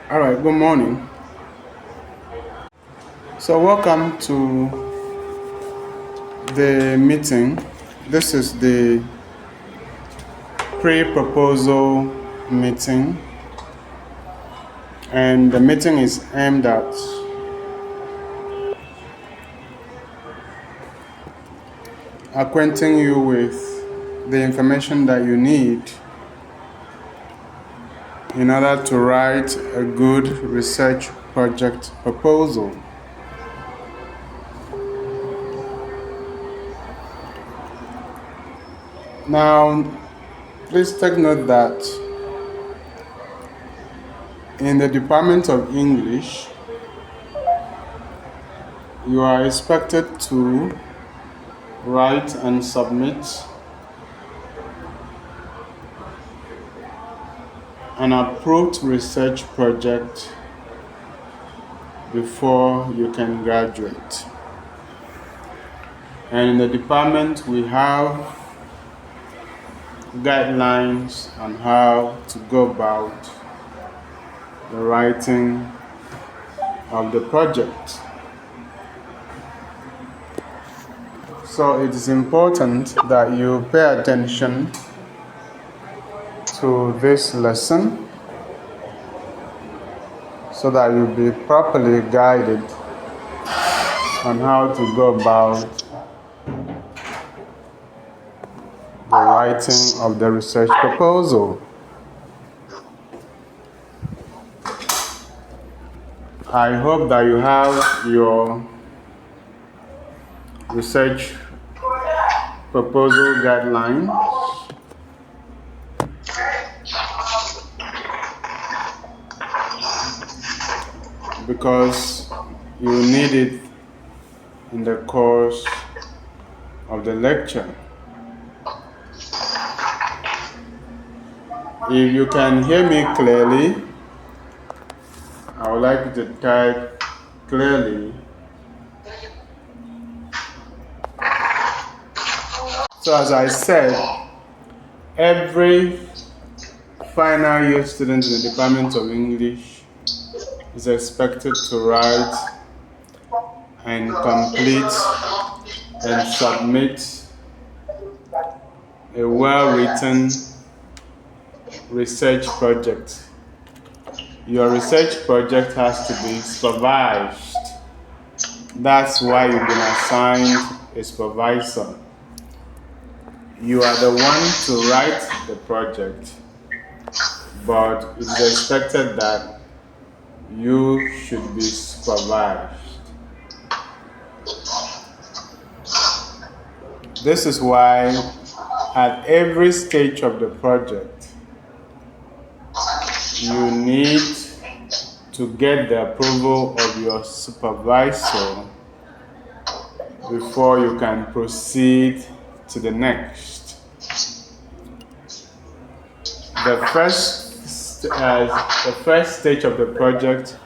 All right, good morning. So, welcome to the meeting. This is the pre proposal meeting, and the meeting is aimed at acquainting you with the information that you need in order to write a good research project proposal. Now, please take note that in the Department of English, you are expected to write and submit an approved research project before you can graduate. And in the department, we have guidelines on how to go about the writing of the project. So it is important that you pay attention to this lesson so that you'll be properly guided on how to go about the writing of the research proposal. I hope that you have your research proposal guideline because you need it in the course of the lecture. If you can hear me clearly, I would like you to type clearly. So as I said, every final year student in the Department of English is expected to write and complete and submit a well-written research project. Your research project has to be supervised. That's why you've been assigned a supervisor. You are the one to write the project, but it is expected that you should be supervised. This is why at every stage of the project, you need to get the approval of your supervisor before you can proceed to the next. The first stage of the project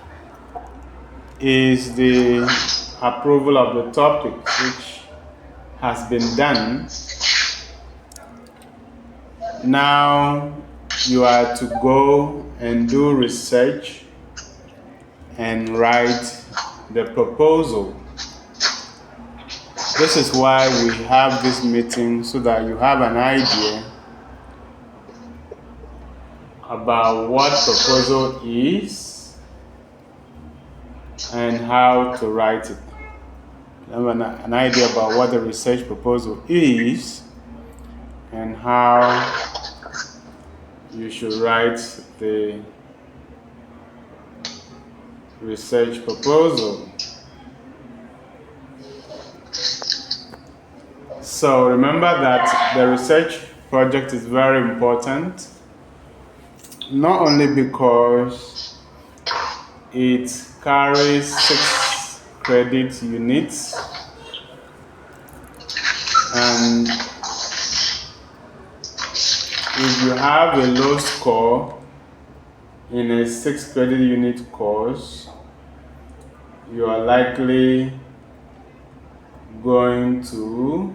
is the approval of the topic, which has been done. Now you are to go and do research and write the proposal. This is why we have this meeting, so that you have an idea about what proposal is and how to write it. You have an idea about what the research proposal is and how you should write the research proposal. So remember that the research project is very important, not only because it carries 6 credit units, and if you have a low score in a 6 credit unit course, you are likely going to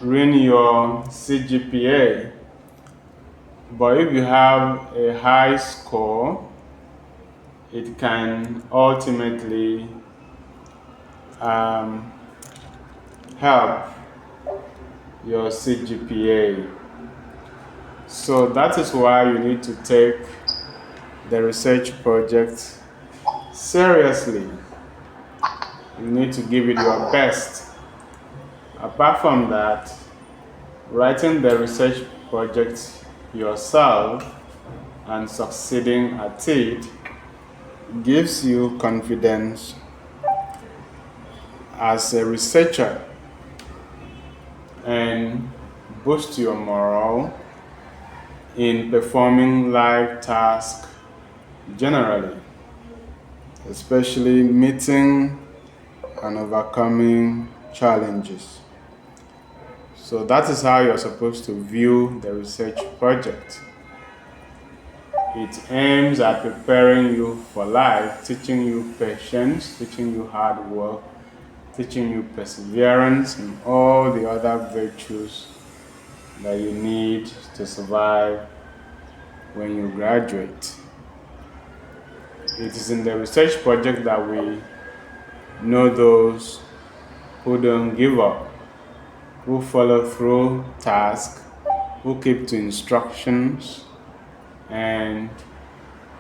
ruin your CGPA. But if you have a high score, it can ultimately um, help your CGPA. So that is why you need to take the research project seriously. You need to give it your best. Apart from that, writing the research project yourself and succeeding at it gives you confidence as a researcher and boosts your morale in performing life tasks generally, especially meeting and overcoming challenges. So that is how you're supposed to view the research project. It aims at preparing you for life, teaching you patience, teaching you hard work, teaching you perseverance, and all the other virtues that you need to survive when you graduate. It is in the research project that we know those who don't give up, who follow through tasks, who keep to instructions, and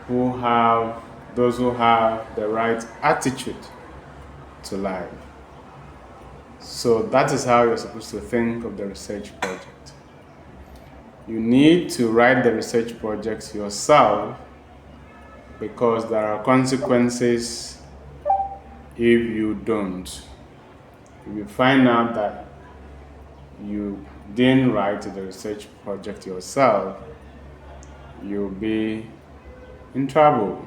those who have the right attitude to life. So that is how you're supposed to think of the research project. You need to write the research project yourself because there are consequences if you don't. If you find out that you didn't write the research project yourself, you'll be in trouble.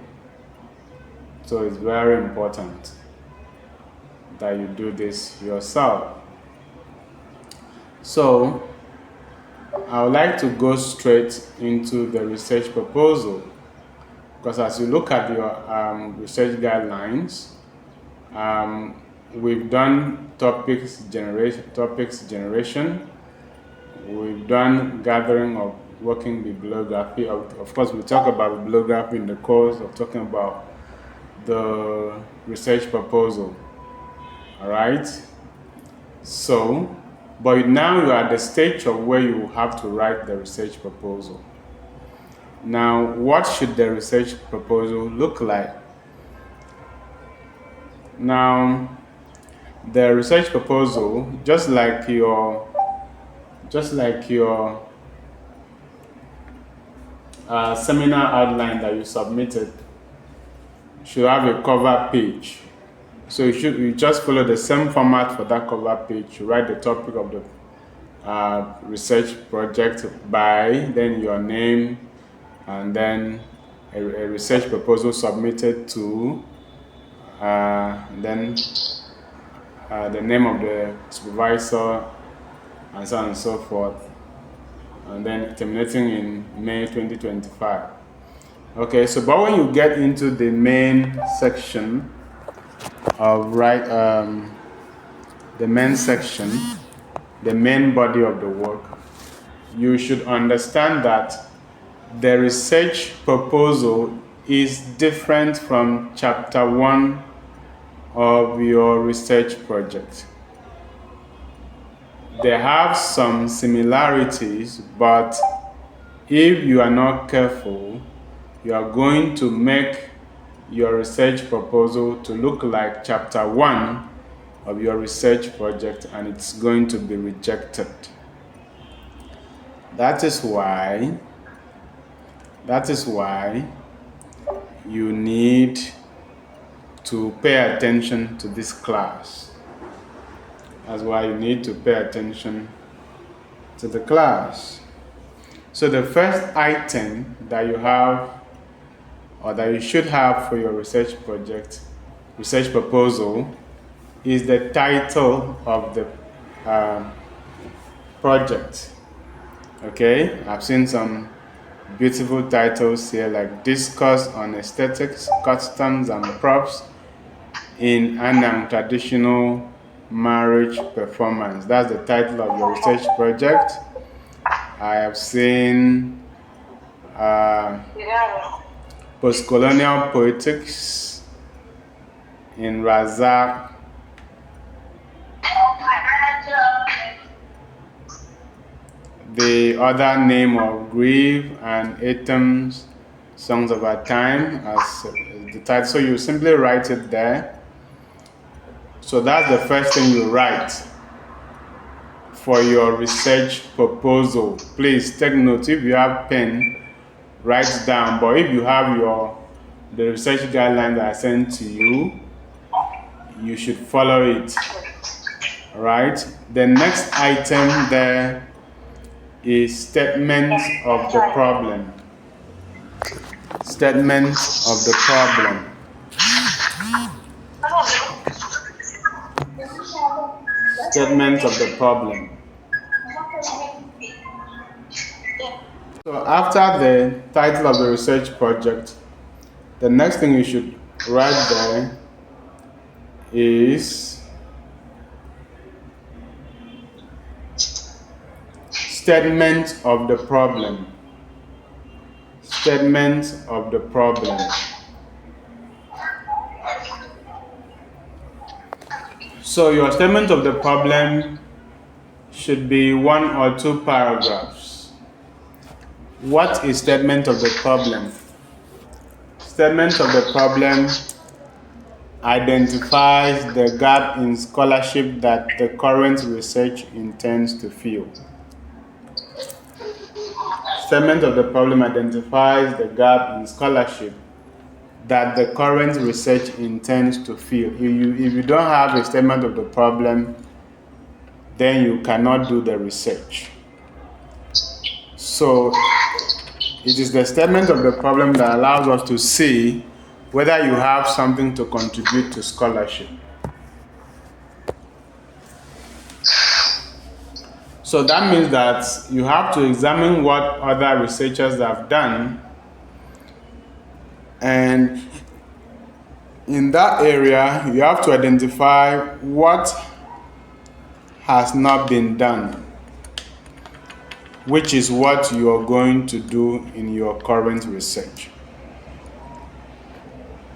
So it's very important that you do this yourself. So I would like to go straight into the research proposal because as you look at your research guidelines, we've done topics generation, we've done gathering of working bibliography. Of course, we talk about bibliography in the course of talking about the research proposal. All right. So, but now you are at the stage of where you have to write the research proposal. Now, what should the research proposal look like? Now, the research proposal, just like your seminar outline that you submitted, should have a cover page. So you just follow the same format for that cover page. You write the topic of the research project by, then your name, and then a research proposal submitted to, then the name of the supervisor, and so on and so forth, and then terminating in May 2025. Okay, so but when you get into the main section of the main body of the work, you should understand that the research proposal is different from chapter 1 of your research project. They have some similarities, but if you are not careful, you are going to make your research proposal to look like chapter 1 of your research project, and it's going to be rejected. That is why you need to pay attention to this class. That's why you need to pay attention to the class. So the first item that you have, or that you should have for your research proposal, is the title of the project. Okay, I've seen some beautiful titles here, like Discuss on Aesthetics, Customs and Props in an Traditional marriage performance. That's the title of your research project. I have seen postcolonial poetics in Razak. The other name of Grieve and Etim's Songs of Our Time as the title. So you simply write it there. So that's the first thing you write for your research proposal. Please take note. If you have pen, write down. But if you have the research guidelines that I sent to you, you should follow it. All right. The next item there is statement of the problem. Statement of the problem. Statement of the problem. So after the title of the research project, the next thing you should write there is statement of the problem. Statement of the problem. So your statement of the problem should be 1 or 2 paragraphs. What is statement of the problem? Statement of the problem identifies the gap in scholarship that the current research intends to fill. Statement of the problem identifies the gap in scholarship that the current research intends to fill. If you don't have a statement of the problem, then you cannot do the research. So it is the statement of the problem that allows us to see whether you have something to contribute to scholarship. So that means that you have to examine what other researchers have done, and in that area you have to identify what has not been done, which is what you are going to do in your current research.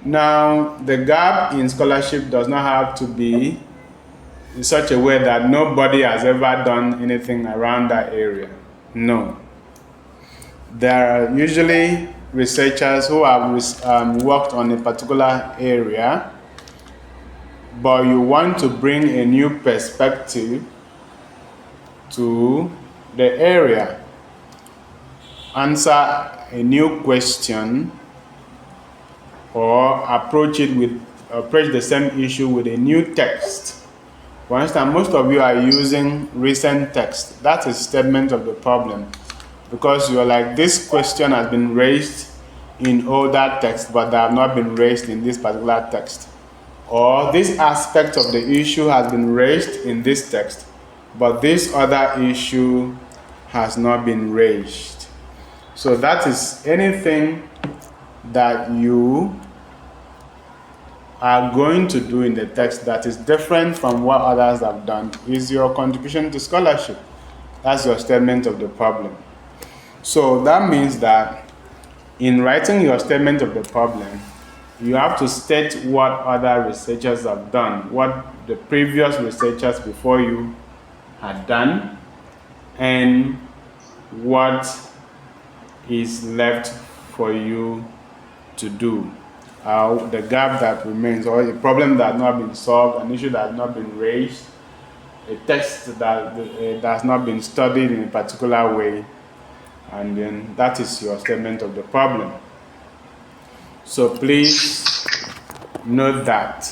Now, the gap in scholarship does not have to be in such a way that nobody has ever done anything around that area. No. There are usually researchers who have worked on a particular area, but you want to bring a new perspective to the area. Answer a new question or approach the same issue with a new text. For instance, most of you are using recent text. That is statement of the problem, because you're like, this question has been raised in older text, but they have not been raised in this particular text. Or this aspect of the issue has been raised in this text, but this other issue has not been raised. So that is anything that you are going to do in the text that is different from what others have done is your contribution to scholarship. That's your statement of the problem. So that means that in writing your statement of the problem, you have to state what other researchers have done, what the previous researchers before you had done, and what is left for you to do. The gap that remains, or a problem that has not been solved, an issue that has not been raised, a text that has not been studied in a particular way, and then that is your statement of the problem. So please note that.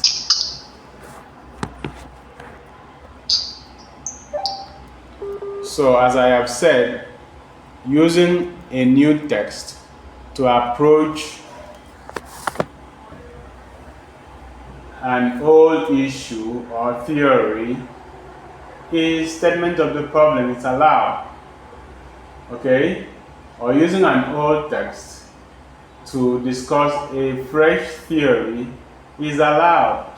So as I have said, using a new text to approach an old issue or theory is statement of the problem. It's allowed. Okay? Or using an old text to discuss a fresh theory is allowed.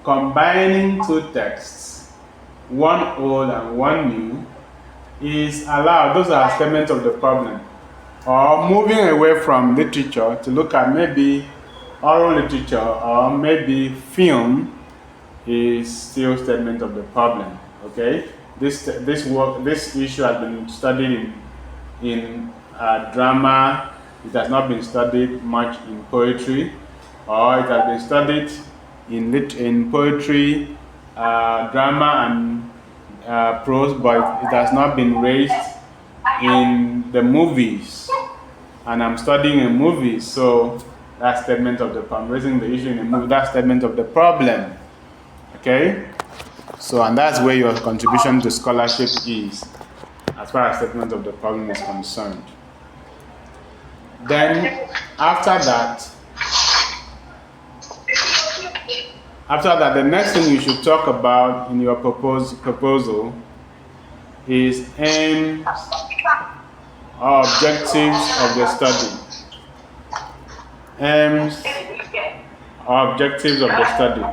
combining two texts, one old and one new, is allowed. Those are statements of the problem. Or moving away from literature to look at maybe oral literature or maybe film is still statement of the problem. Okay, this issue has been studied in drama. It has not been studied much in poetry, or it has been studied in poetry, drama, and prose, but it has not been raised in the movies. And I'm studying a movie, so that statement of the problem, raising the issue in a movie, that statement of the problem. Okay? So, and that's where your contribution to scholarship is, as far as statement of the problem is concerned. Then, after that, the next thing you should talk about in your proposal is aims or objectives of the study. Aims or objectives of the study.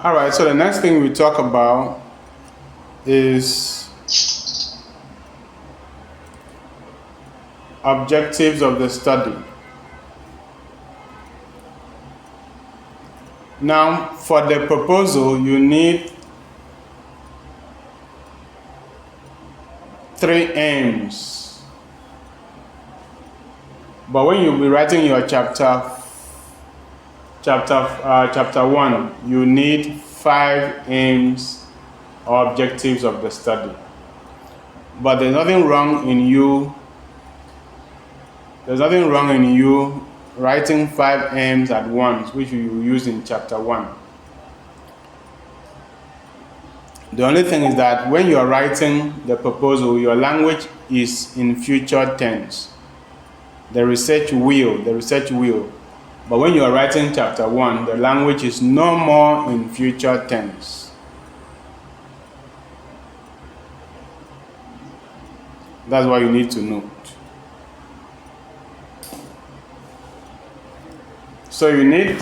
All right, so the next thing we talk about is objectives of the study. Now, for the proposal, you need 3 aims. But when you'll be writing your chapter 1, you need 5 aims or objectives of the study. But there's nothing wrong in you writing 5 aims at once, which you will use in chapter 1. The only thing is that when you are writing the proposal, your language is in future tense. The research will. But when you are writing chapter 1, the language is no more in future tense. That's what you need to note. So you need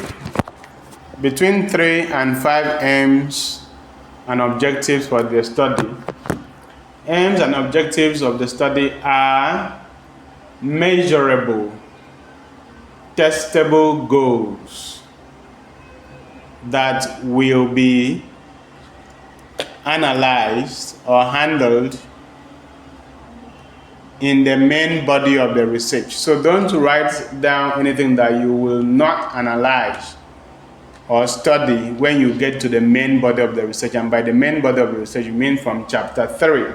between 3 and 5 aims and objectives for the study. Aims and objectives of the study are measurable, testable goals that will be analyzed or handled in the main body of the research. So don't write down anything that you will not analyze or study when you get to the main body of the research. And by the main body of the research, you mean from chapter 3.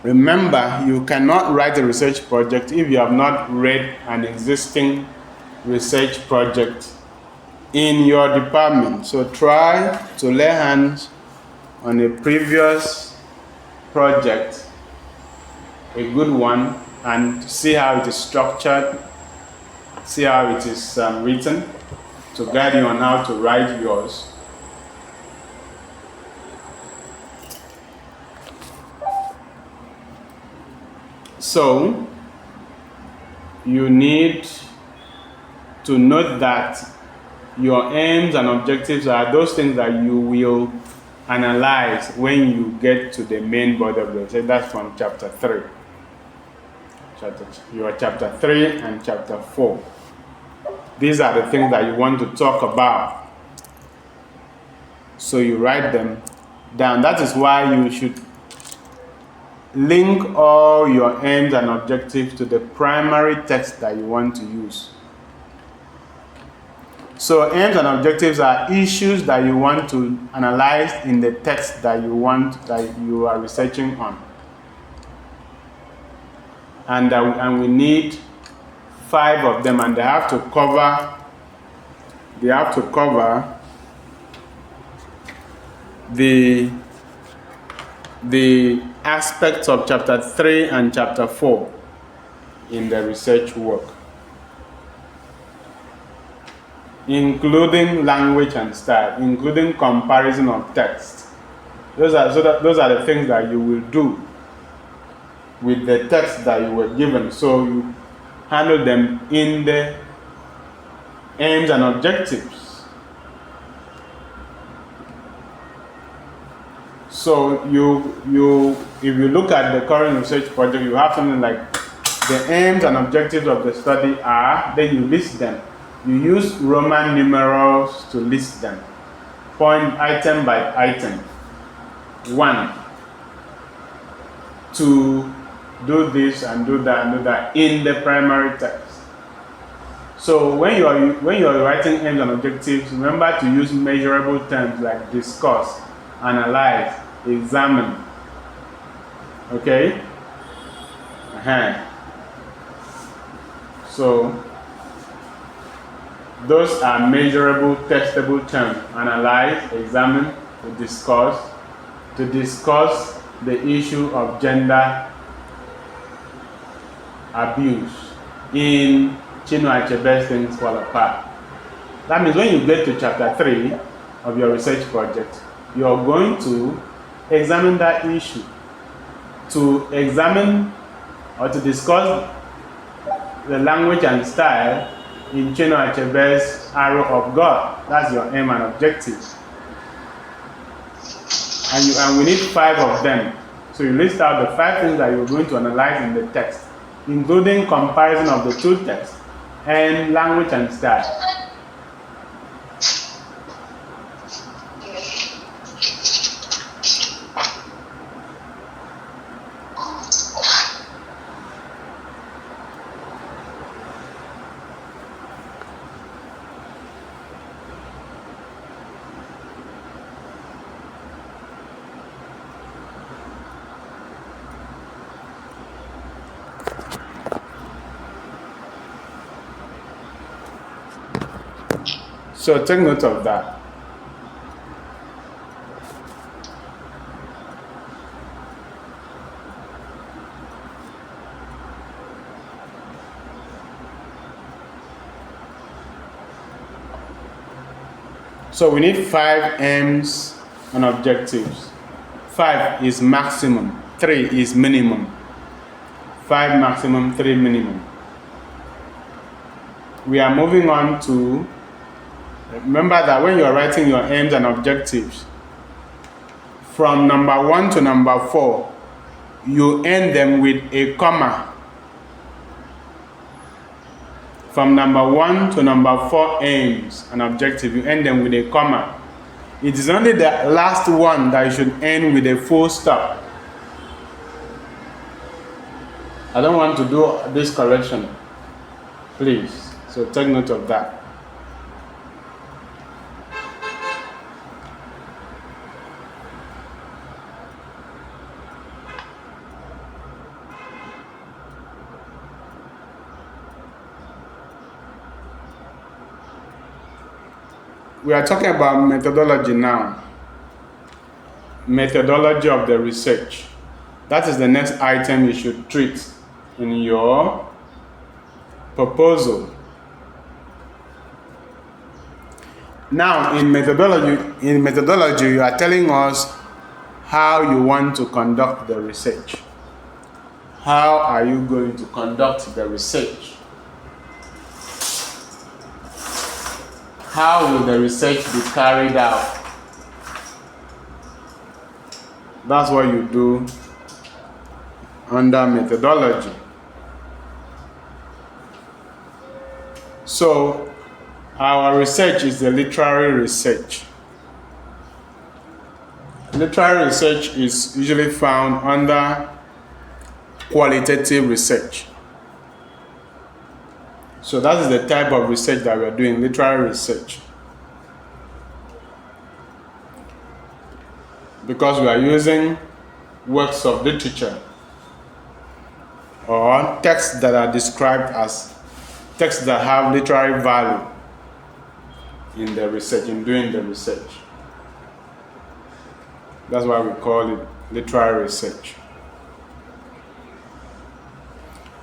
Remember, you cannot write a research project if you have not read an existing research project in your department. So try to lay hands on a previous project, a good one, and see how it is structured, see how it is written, to guide you on how to write yours. So you need to note that your aims and objectives are those things that you will analyze when you get to the main body of the research. That's from chapter 3. Chapter 3 and chapter 4. These are the things that you want to talk about. So you write them down. That is why you should link all your aims and objectives to the primary text that you want to use. So aims and objectives are issues that you want to analyze in the text that you are researching on. And we need 5 of them, and they have to cover the aspects of chapter 3 and chapter 4 in the research work, including language and style, including comparison of text, Those are the things that you will do with the text that you were given. So you handle them in the aims and objectives. So if you look at the current research project, you have something like the aims and objectives of the study are, then you list them. You use Roman numerals to list them. Point item by item. 1, to do this and do that and do that in the primary text. So when you are writing aims and objectives, remember to use measurable terms like discuss, analyze, examine. Okay? So those are measurable, testable terms. Analyze, examine, to discuss. To discuss the issue of gender abuse in Chinua Achebe's Things Fall Apart. That means when you get to chapter 3 of your research project, you're going to examine that issue. To examine or to discuss the language and style in Chinua Achebe's Arrow of God. That's your aim and objective. And we need 5 of them. So you list out the 5 things that you're going to analyze in the text, including comparison of the 2 texts and language and style. So take note of that. So we need 5 aims and objectives. 5 is maximum, 3 is minimum. 5 maximum, 3 minimum. We are moving on to, remember that when you are writing your aims and objectives, from number 1 to number 4, you end them with a comma. From number 1 to number 4 aims and objectives, you end them with a comma. It is only the last one that you should end with a full stop. I don't want to do this correction, please. So take note of that. We are talking about methodology now. Methodology of the research. That is the next item you should treat in your proposal. Now, in methodology, you are telling us how you want to conduct the research. How are you going to conduct the research? How will the research be carried out? That's what you do under methodology. So, our research is the literary research. Literary research is usually found under qualitative research. So that is the type of research that we are doing, literary research. Because we are using works of literature or texts that are described as texts that have literary value in the research, in doing the research. That's why we call it literary research.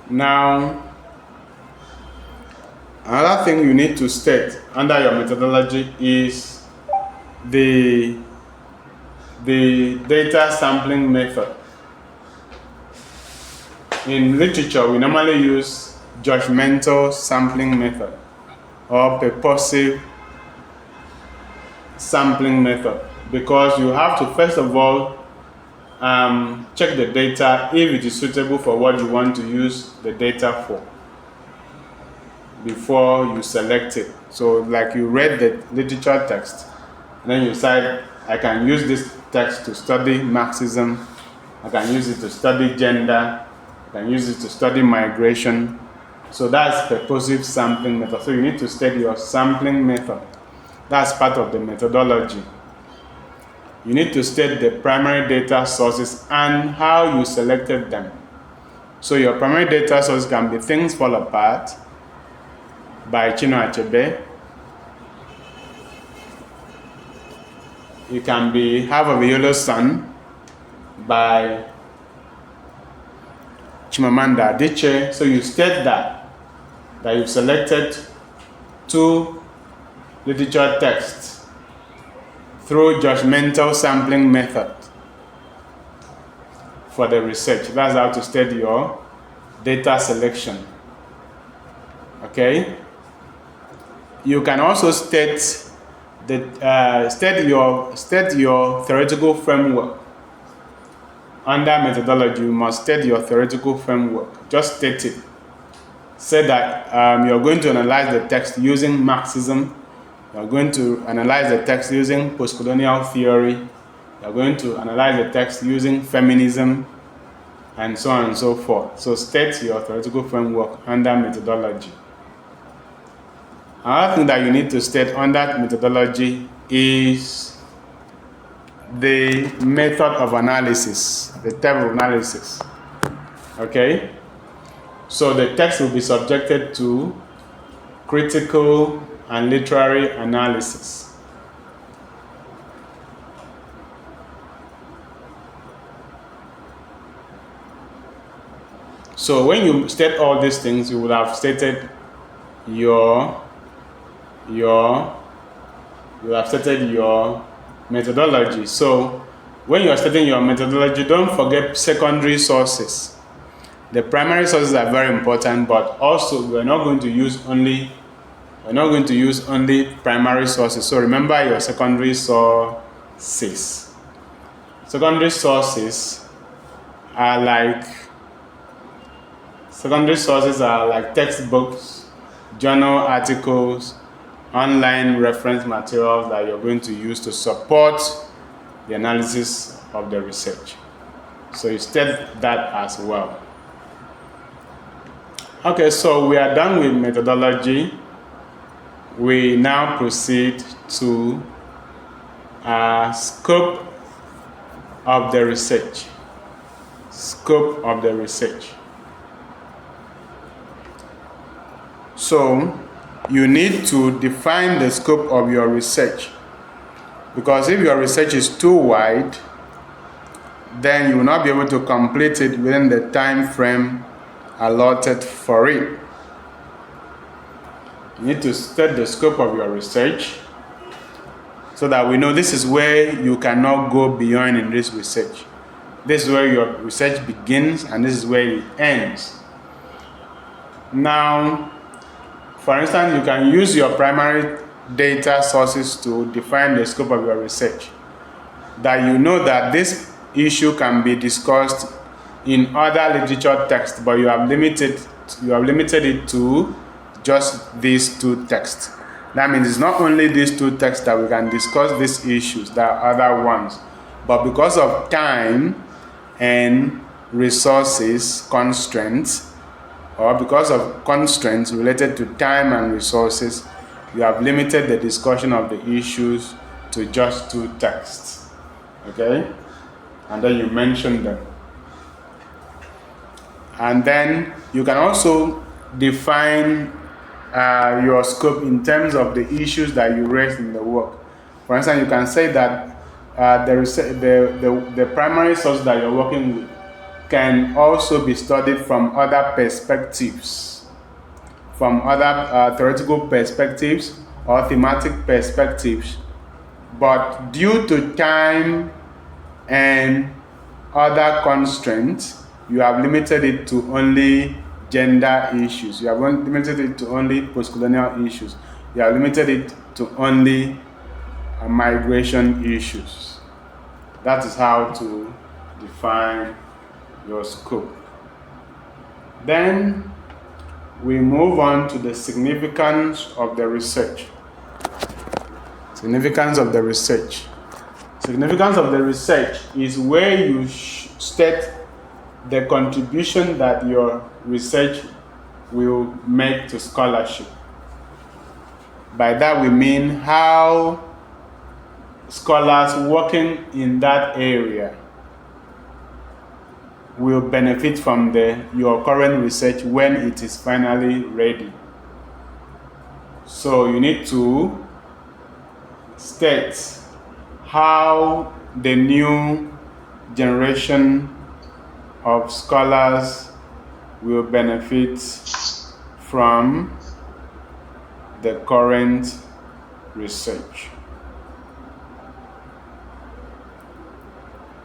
Now, another thing you need to state under your methodology is the the data sampling method. In literature, we normally use judgmental sampling method or purposive sampling method, because you have to first of all check the data if it is suitable for what you want to use the data for before you select it. So like you read the literature text, and then you decide, I can use this text to study Marxism, I can use it to study gender, I can use it to study migration. So that's purposive sampling method. So you need to study your sampling method. That's part of the methodology. You need to state the primary data sources and how you selected them. So your primary data source can be Things Fall Apart by Chinua Achebe. It can be Half of a Yellow Sun by Chimamanda Adichie. So you state that you've selected 2 literature texts through judgmental sampling method for the research. That's how to state your data selection. Okay? You can also state your theoretical framework. Under methodology, you must state your theoretical framework. Just state it. Say that you're going to analyze the text using Marxism. You're going to analyze the text using postcolonial theory. You're going to analyze the text using feminism, and so on and so forth. So state your theoretical framework under methodology. Another thing that you need to state under methodology is the method of analysis, the type of analysis. Okay? So the text will be subjected to critical and literary analysis. So when you state all these things, you would have stated your methodology. So when you are stating your methodology, don't forget secondary sources. The primary sources are very important, but also we're not going to use only primary sources. So remember your secondary sources. Secondary sources are like textbooks, journal articles, online reference materials that you're going to use to support the analysis of the research. So you state that as well. Okay, so we are done with methodology. We now proceed to scope of the research. Scope of the research. So you need to define the scope of your research, because if your research is too wide, then you will not be able to complete it within the time frame allotted for it. You need to state the scope of your research so that we know this is where you cannot go beyond in this research. This is where your research begins and this is where it ends. Now, for instance, you can use your primary data sources to define the scope of your research. That you know that this issue can be discussed in other literature texts, but you have limited it to just these 2 texts. That means it's not only these 2 texts that we can discuss these issues, there are other ones. But because of time and resources constraints, or because of constraints related to time and resources, you have limited the discussion of the issues to just 2 texts. Okay? And then you mention them. And then you can also define your scope in terms of the issues that you raised in the work. For instance, you can say that the primary source that you're working with can also be studied from other perspectives, from other theoretical perspectives or thematic perspectives. But due to time and other constraints, you have limited it to only gender issues. You have limited it to only postcolonial issues. You have limited it to only migration issues. That is how to define your scope. Then we move on to the significance of the research. Significance of the research. Significance of the research is where you state the contribution that your research will make to scholarship. By that we mean how scholars working in that area will benefit from your current research when it is finally ready. So you need to state how the new generation of scholars will benefit from the current research.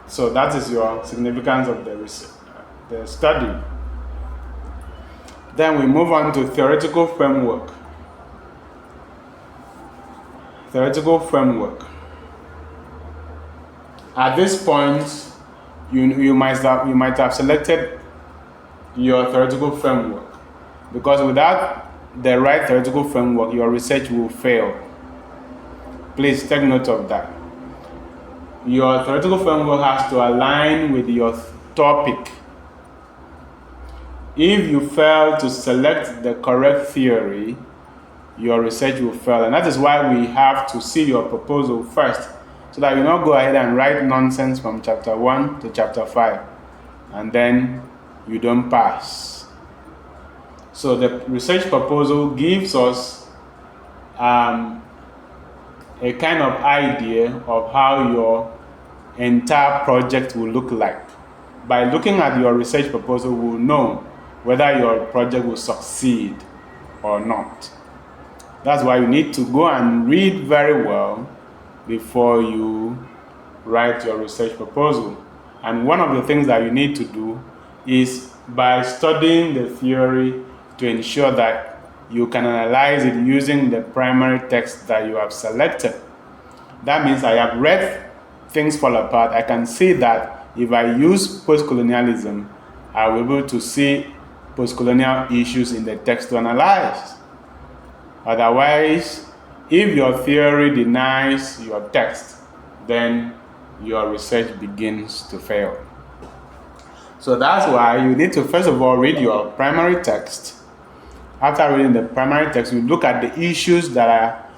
So that is your significance of the research, the study. Then we move on to theoretical framework. Theoretical framework. At this point, you might have selected your theoretical framework, because without the right theoretical framework, your research will fail. Please take note of that. Your theoretical framework has to align with your topic. If you fail to select the correct theory, your research will fail. And that is why we have to see your proposal first, so that you don't go ahead and write nonsense from chapter 1 to chapter 5, and then you don't pass. So the research proposal gives us a kind of idea of how your entire project will look like. By looking at your research proposal, we'll know whether your project will succeed or not. That's why you need to go and read very well before you write your research proposal. And one of the things that you need to do is, by studying the theory, to ensure that you can analyze it using the primary text that you have selected. That means I have read Things Fall Apart. I can see that if I use postcolonialism, I will be able to see postcolonial issues in the text to analyze. Otherwise, if your theory denies your text, then your research begins to fail. So that's why you need to first of all read your primary text. After reading the primary text, you look at the issues that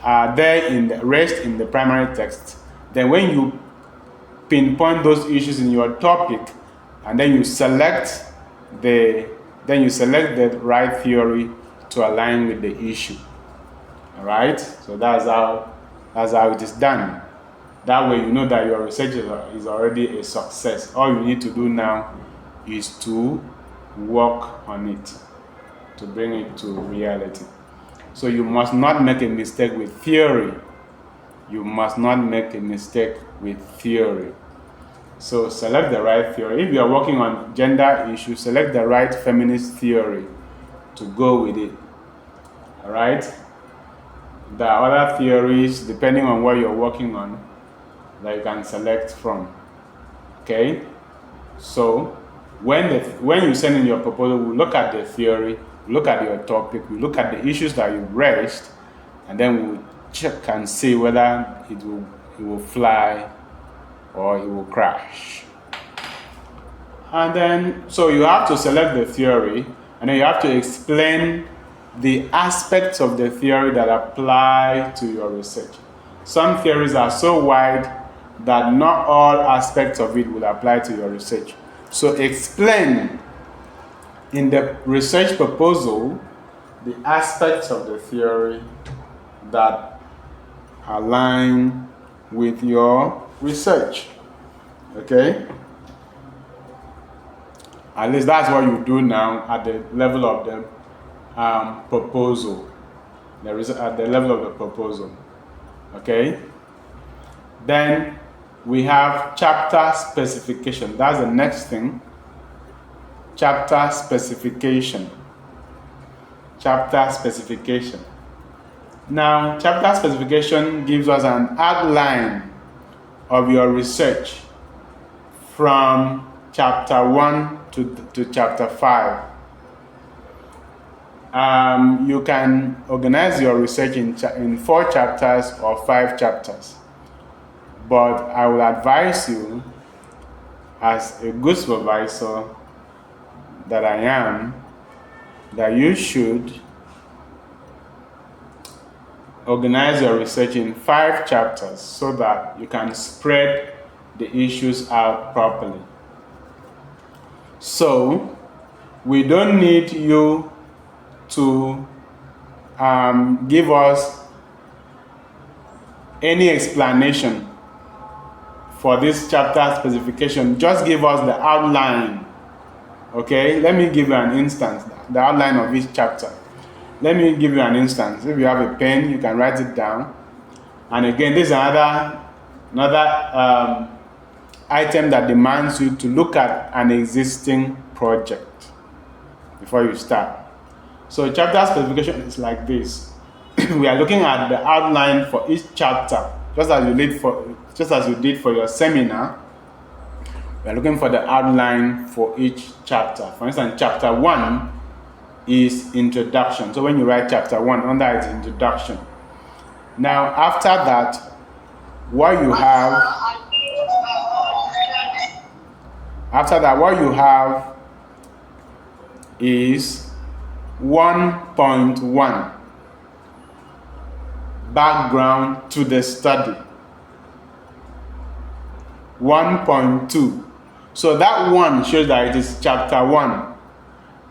are there in the rest in the primary text. Then when you pinpoint those issues in your topic, and then you select the right theory to align with the issue. All right? So that's how it is done. That way you know that your research is already a success. All you need to do now is to work on it, to bring it to reality. So you must not make a mistake with theory. You must not make a mistake with theory. So select the right theory. If you are working on gender issues, select the right feminist theory to go with it. All right? There are other theories, depending on what you're working on, that you can select from. Okay? So when you send in your proposal, we'll look at the theory, we'll look at your topic, we'll look at the issues that you've raised, and then we'll check and see whether it will fly or it will crash. And then, so you have to select the theory, and then you have to explain the aspects of the theory that apply to your research. Some theories are so wide that not all aspects of it will apply to your research. So explain in the research proposal the aspects of the theory that align with your research. Okay? At least that's what you do now at the level of the proposal. At the level of the proposal. Okay? Then We have chapter specification. That's the next thing. Chapter specification. Chapter specification. Now, chapter specification gives us an outline of your research from chapter 1 to chapter 5. You can organize your research in 4 chapters or 5 chapters. But I will advise you, as a good supervisor that I am, that you should organize your research in 5 chapters so that you can spread the issues out properly. So, we don't need you to give us any explanation for this chapter specification. Just give us the outline. Okay, let me give you an instance, the outline of each chapter. Let me give you an instance. If you have a pen, you can write it down. And again, this is another item that demands you to look at an existing project before you start. So chapter specification is like this. We are looking at the outline for each chapter, just as you did for your seminar. We are looking for the outline for each chapter. For instance, chapter 1 is introduction. So when you write chapter 1, under it is introduction. Now after that, what you have is 1.1, background to the study. 1.2. So that 1 shows that it is chapter 1.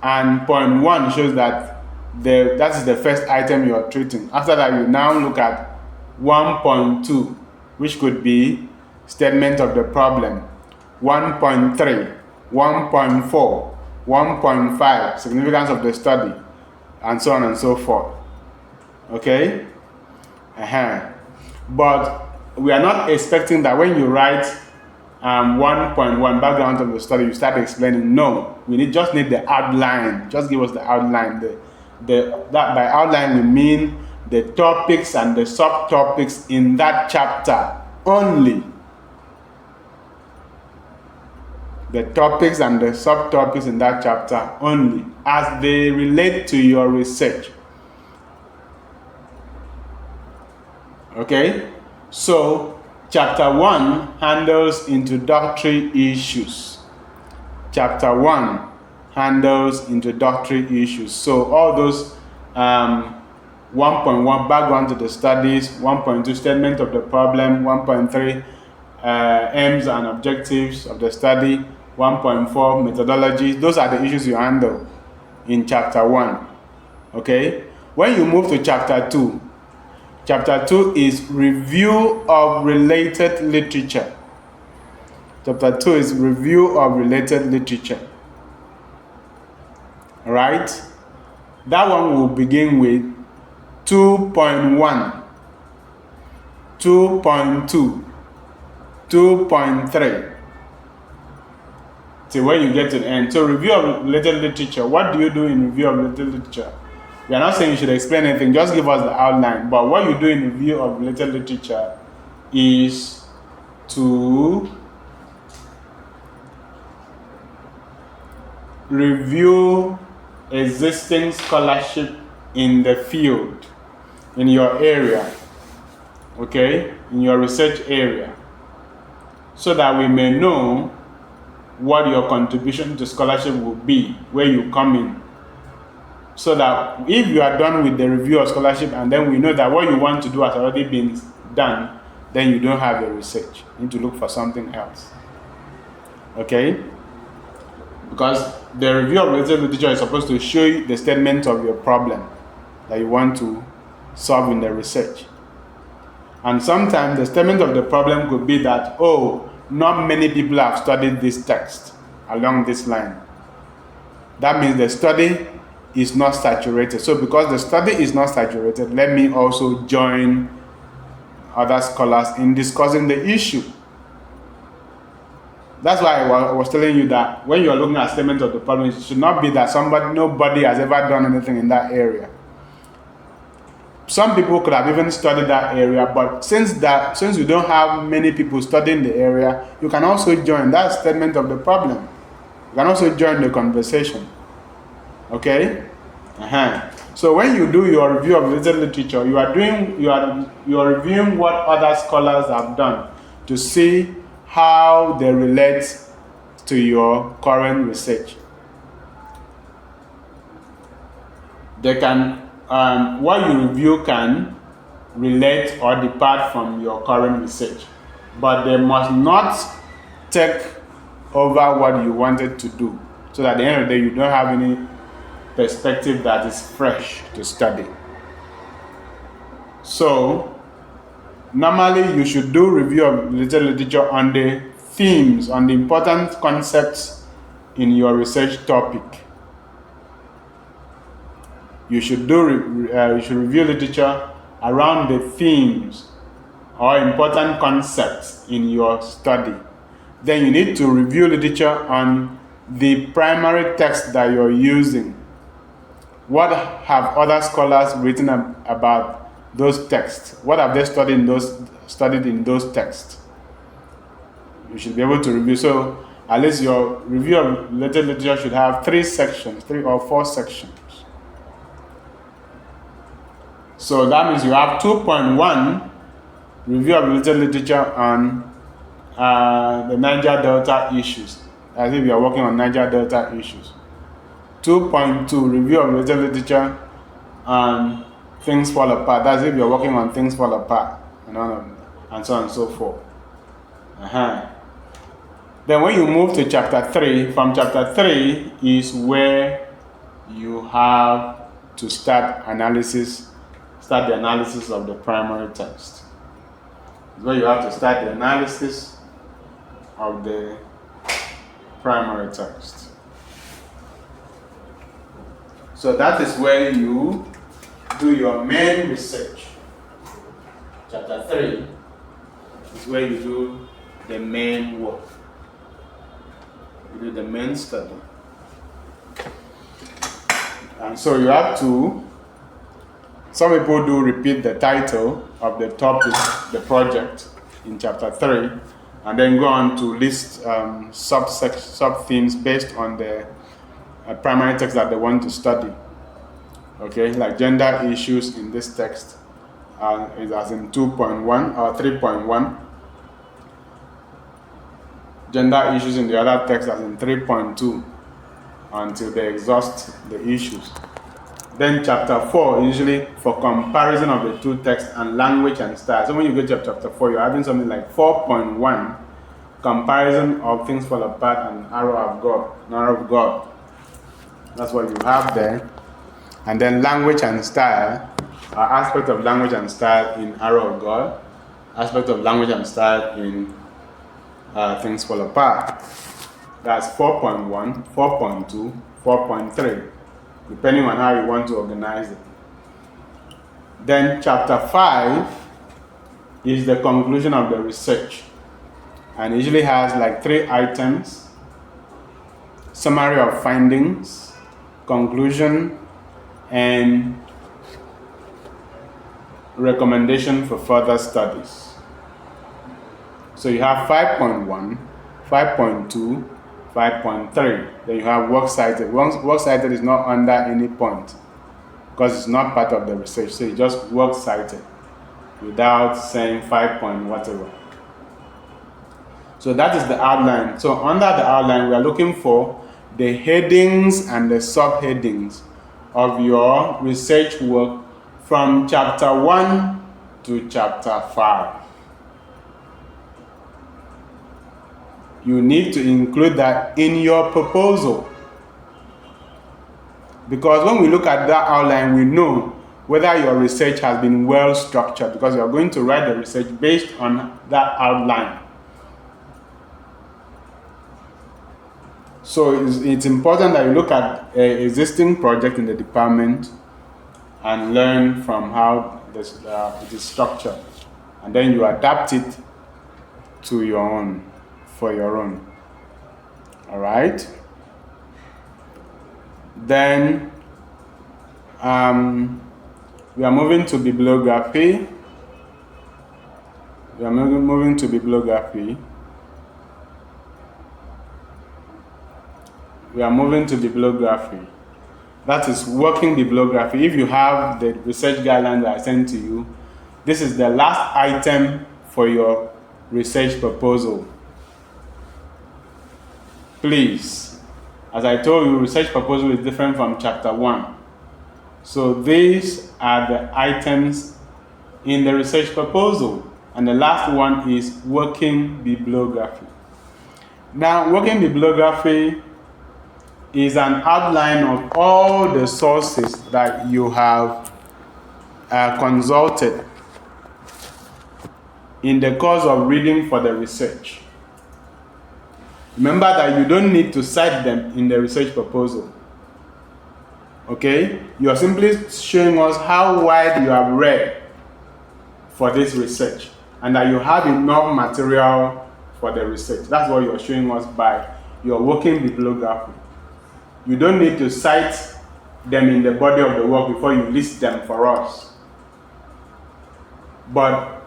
And point 1 shows that that is the first item you are treating. After that, you now look at 1.2, which could be statement of the problem. 1.3, 1.4, 1.5, significance of the study, and so on and so forth. Okay? But we are not expecting that when you write 1.1, background of the study, you start explaining. No, we just need the outline. Just give us the outline. That by outline we mean the topics and the subtopics in that chapter only. The topics and the subtopics in that chapter only, as they relate to your research. Okay? So, chapter 1 handles introductory issues. Chapter 1 handles introductory issues. So all those 1.1, background to the studies, 1.2, statement of the problem, 1.3, aims and objectives of the study, 1.4, methodology. Those are the issues you handle in chapter 1. Okay? When you move to chapter 2, chapter 2 is review of related literature. Chapter 2 is review of related literature. Alright? That one will begin with 2.1, 2.2, 2.3. So when you get to the end. So review of related literature. What do you do in review of related literature? We are not saying you should explain anything, just give us the outline. But what you do in review of related literature is to review existing scholarship in the field, in your area, okay, in your research area, so that we may know what your contribution to scholarship will be, where you come in. So that if you are done with the review of scholarship and then we know that what you want to do has already been done, then you don't have your research. You need to look for something else. Okay? Because the review of related literature is supposed to show you the statement of your problem that you want to solve in the research. And sometimes the statement of the problem could be that, not many people have studied this text along this line. That means the study is not saturated. So because the study is not saturated, let me also join other scholars in discussing the issue. That's why I was telling you that when you're looking at statement of the problem, it should not be that nobody has ever done anything in that area. Some people could have even studied that area, but since you don't have many people studying the area, you can also join that statement of the problem. You can also join the conversation. Okay? So when you do your review of literature, you are reviewing what other scholars have done to see how they relate to your current research. They can what you review can relate or depart from your current research, but they must not take over what you wanted to do, so that at the end of the day you don't have any perspective that is fresh to study. So normally you should do review of literature on the themes, on the important concepts in your research topic. You should review literature around the themes or important concepts in your study. Then you need to review literature on the primary text that you're using. What have other scholars written about those texts? What have they studied in those texts? You should be able to review. So at least your review of literature should have 3 or 4 sections. So that means you have 2.1 review of literature on the Niger Delta issues, as if you are working on Niger Delta issues. 2.2 review of literature on things fall apart, that's if you're working on things fall apart, and so on and so forth. Then when you move to chapter 3, from chapter 3 is where you have to start the analysis of the primary text. It's where you have to start the analysis of the primary text. So that is where you do your main research. Chapter 3 is where you do the main work. You do the main study. And so you have to, some people do repeat the title of the topic, the project in chapter 3, and then go on to list sub-themes based on the primary text that they want to study. Okay, like gender issues in this text is as in 2.1 or 3.1. Gender issues in the other text as in 3.2 until they exhaust the issues. Then chapter 4 usually for comparison of the two texts and language and style. So when you go to chapter 4, you're having something like 4.1, comparison of things fall apart and arrow of God. That's what you have there. And then language and style, aspect of language and style in arrow of God, aspect of language and style in things fall apart. That's 4.1, 4.2, 4.3, depending on how you want to organize it. Then chapter 5 is the conclusion of the research, and it usually has like 3 items: summary of findings, conclusion, and recommendation for further studies. So you have 5.1, 5.2, 5.3. Then you have works cited. Works cited is not under any point because it's not part of the research. So you just works cited without saying 5 point whatever. So that is the outline. So under the outline, we are looking for the headings and the subheadings of your research work from chapter 1 to chapter 5. You need to include that in your proposal. Because when we look at that outline, we know whether your research has been well structured, because you are going to write the research based on that outline. So it's important that you look at an existing project in the department and learn from how it is structured. And then you adapt it to your own, for your own. All right. Then we are moving to bibliography. We are moving to bibliography. We are moving to bibliography. That is working bibliography. If you have the research guidelines that I sent to you, this is the last item for your research proposal. Please, as I told you, research proposal is different from chapter 1. So these are the items in the research proposal. And the last one is working bibliography. Now, working bibliography is an outline of all the sources that you have consulted in the course of reading for the research. Remember that you don't need to cite them in the research proposal. Okay? You are simply showing us how wide you have read for this research and that you have enough material for the research. That's what you are showing us by your working bibliography. You don't need to cite them in the body of the work before you list them for us. But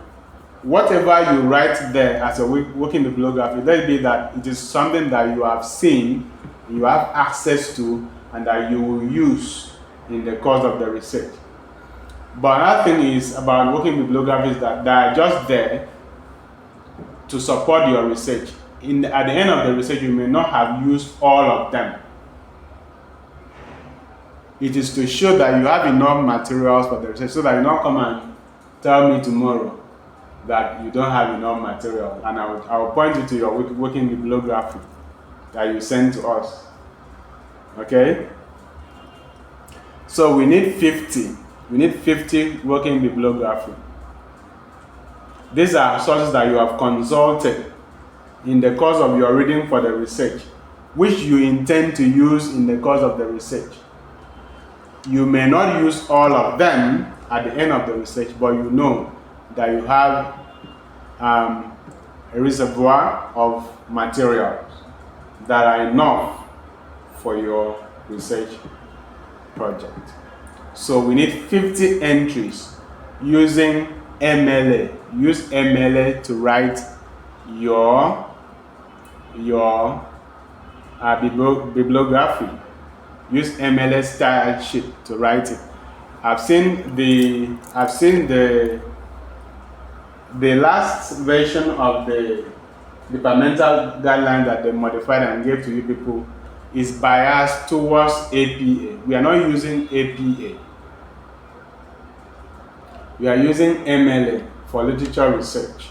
whatever you write there as a working bibliography, let it be that it is something that you have seen, you have access to, and that you will use in the course of the research. But another thing is about working bibliographies that they are just there to support your research. At the end of the research, you may not have used all of them. It is to show that you have enough materials for the research so that you don't come and tell me tomorrow that you don't have enough material, and I will point you to your working bibliography that you sent to us. Okay? So we need 50. We need 50 working bibliography. These are sources that you have consulted in the course of your reading for the research, which you intend to use in the course of the research. You may not use all of them at the end of the research, but you know that you have a reservoir of materials that are enough for your research project. So we need 50 entries using MLA. Use MLA to write your bibliography. Use MLA style sheet to write it. I've seen the last version of the departmental guideline that they modified and gave to you people is biased towards APA. We are not using APA. We are using MLA for literature research.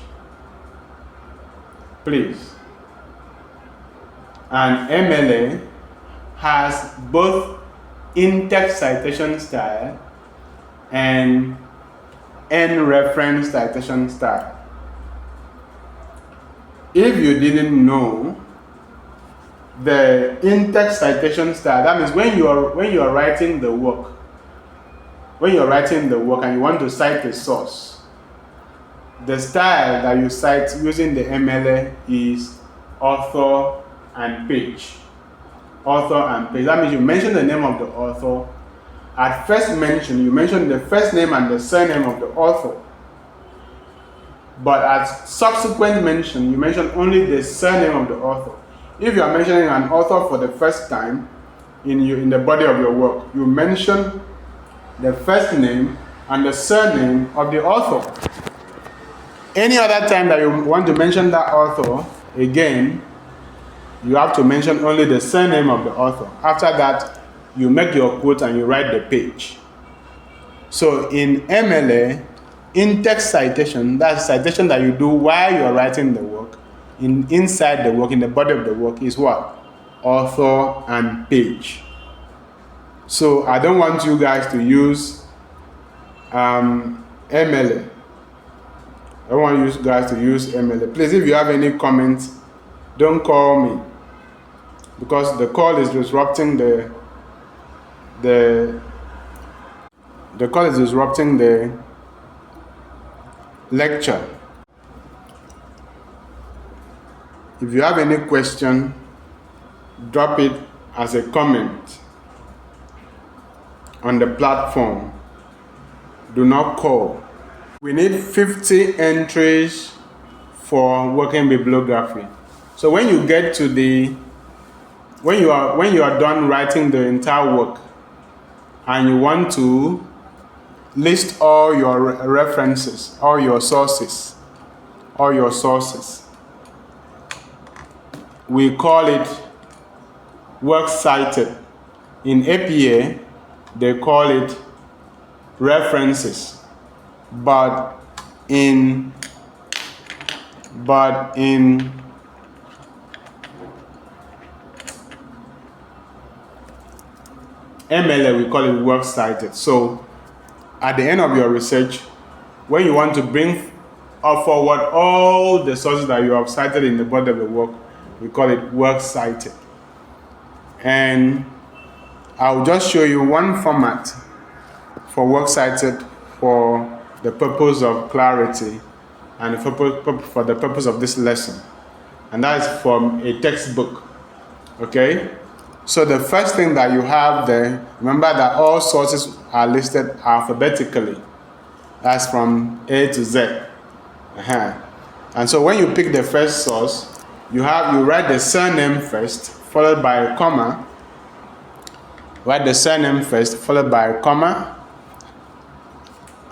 Please. And MLA has both in-text citation style and end-reference citation style. If you didn't know, the in-text citation style, that means when you are writing the work, and you want to cite a source, the style that you cite using the MLA is author and page. Author and page. That means you mention the name of the author. At first mention, you mention the first name and the surname of the author. But at subsequent mention, you mention only the surname of the author. If you are mentioning an author for the first time in the body of your work, you mention the first name and the surname of the author. Any other time that you want to mention that author again, you have to mention only the surname of the author. After that, you make your quote and you write the page. So in MLA, in-text citation, that's citation that you do while you are writing the work. Inside the work, in the body of the work, is what? Author and page. So I don't want you guys to use MLA. I don't want you guys to use MLA. Please, if you have any comments, don't call me, because the call is disrupting the lecture. If you have any question, drop it as a comment on the platform. Do not call. We need 50 entries for working bibliography. So when you get to when you are done writing the entire work and you want to list all your references, all your sources, we call it works cited. In APA, they call it references, but in MLA we call it works cited. So at the end of your research, when you want to bring forward all the sources that you have cited in the body of the work, we call it works cited. And I'll just show you one format for works cited for the purpose of clarity and for the purpose of this lesson. And that is from a textbook. Okay? So the first thing that you have there, remember that all sources are listed alphabetically. That's from A to Z. And so when you pick the first source, you write the surname first, followed by a comma. Write the surname first, followed by a comma.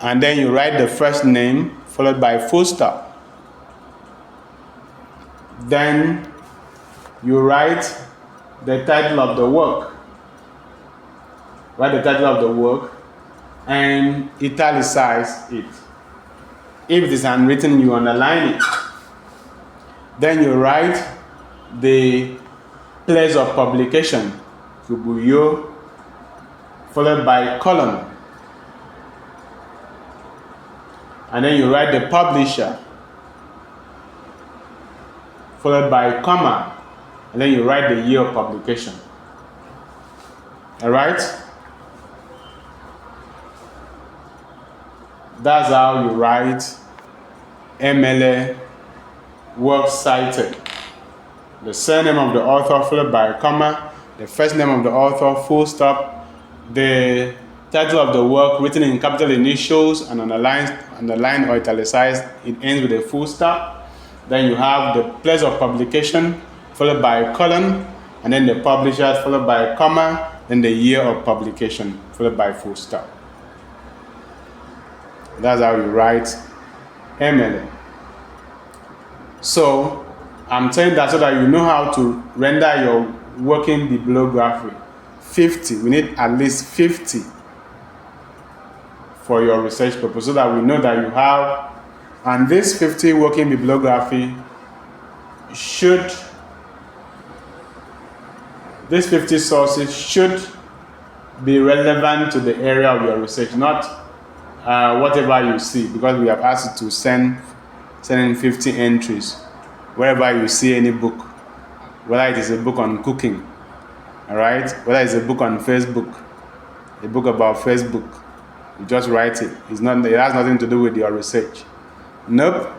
And then you write the first name, followed by a full stop. Then you write the title of the work. Write the title of the work and italicize it. If it is handwritten, you underline it. Then you write the place of publication, Kubuyo, followed by colon. And then you write the publisher, followed by comma, and then you write the year of publication. Alright? That's how you write MLA works cited. The surname of the author, followed by a comma, the first name of the author, full stop, the title of the work written in capital initials and underlined or italicized, it ends with a full stop. Then you have the place of publication, followed by a colon, and then the publisher, followed by a comma, then the year of publication, followed by a full stop. That's how you write MLA. So I'm saying that so that you know how to render your working bibliography. 50. We need at least 50 for your research purpose, so that we know that you have, and this 50 working bibliography these 50 sources should be relevant to the area of your research, not whatever you see, because we have asked you to send in 50 entries wherever you see any book, whether it is a book on cooking, all right, whether it's a book on Facebook, a book about Facebook, you just write it. It has nothing to do with your research. Nope,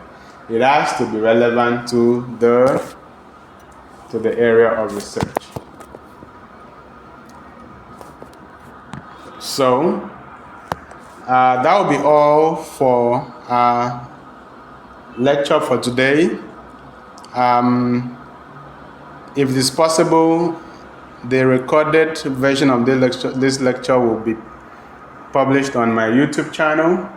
it has to be relevant to the area of research. So that will be all for our lecture for today. If it is possible, the recorded version of this lecture will be published on my YouTube channel.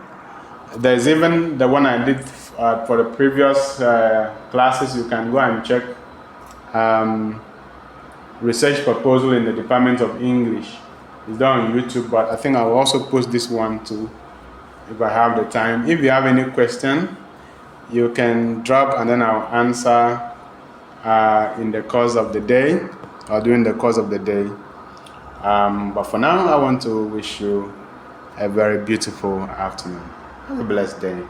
There's even the one I did for the previous classes. You can go and check research proposal in the Department of English. It's done on YouTube, but I think I'll also post this one too if I have the time. If you have any question, you can drop and then I'll answer in the course of the day or during the course of the day. But for now, I want to wish you a very beautiful afternoon. Have a blessed day.